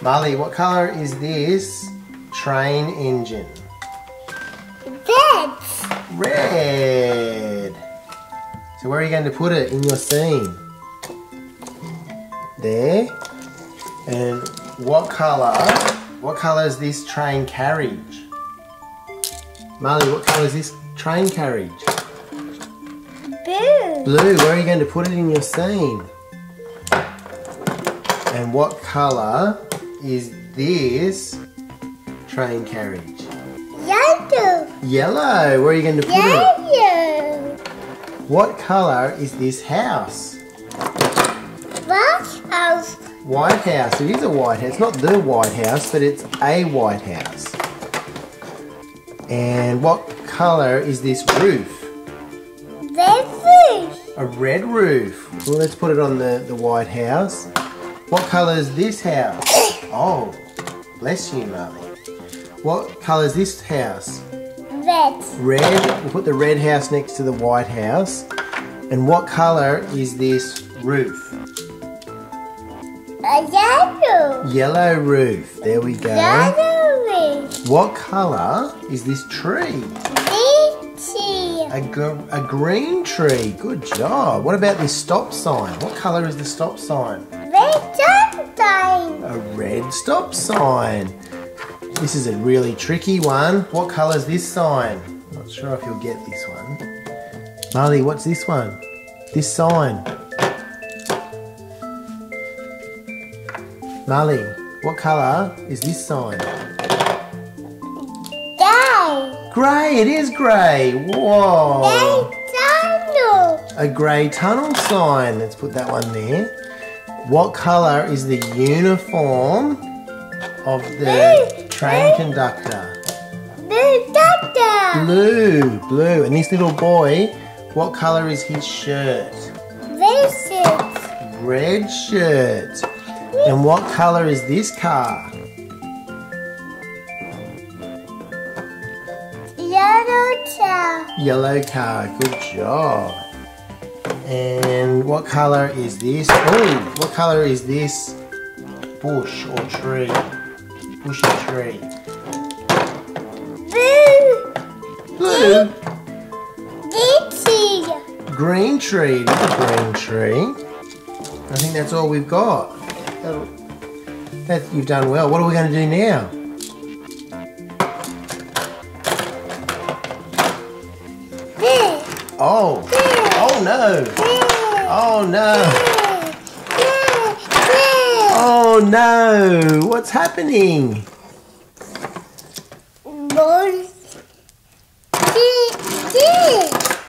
Marley, what colour is this train engine? Red. Red. So where are you going to put it in your scene? There. And what colour is this train carriage? Marley, what colour is this train carriage? Blue. Blue. Where are you going to put it in your scene? And what colour is this train carriage? Yellow. Yellow. Where are you going to put it? Yellow. What colour is this house? White house. White house. It is a white house. It's not the White House, but it's a White House. And what colour is this roof? Red roof. A red roof. Well, let's put it on the White House. What colour is this house? Oh, bless you, Marley. What colour is this house? Red. Red. We'll put the red house next to the White House. And what colour is this roof? A yellow. Yellow roof. There we go. Yellow roof. What colour is this tree? Lychee. A green tree. Good job. What about this stop sign? What colour is the stop sign? Red something. A red stop sign. This is a really tricky one. What colour is this sign? Not sure if you'll get this one. Marley, what's this one? This sign. Marley, what colour is this sign? Grey. Grey, it is grey. Whoa. Grey tunnel. A grey tunnel sign. Let's put that one there. What colour is the uniform of the train conductor? Blue doctor. Blue, blue. And this little boy, what colour is his shirt? Red shirt. Red shirt. And what colour is this car? Yellow car. Yellow car. Good job. And what colour is this? Oh, what colour is this bush or tree? Bushy tree. Blue. Blue. Lychee. Green tree. It is a green tree. I think that's all we've got. You've done well. What are we going to do now? Oh. Oh no. Oh no. Oh no. What's happening? Boy.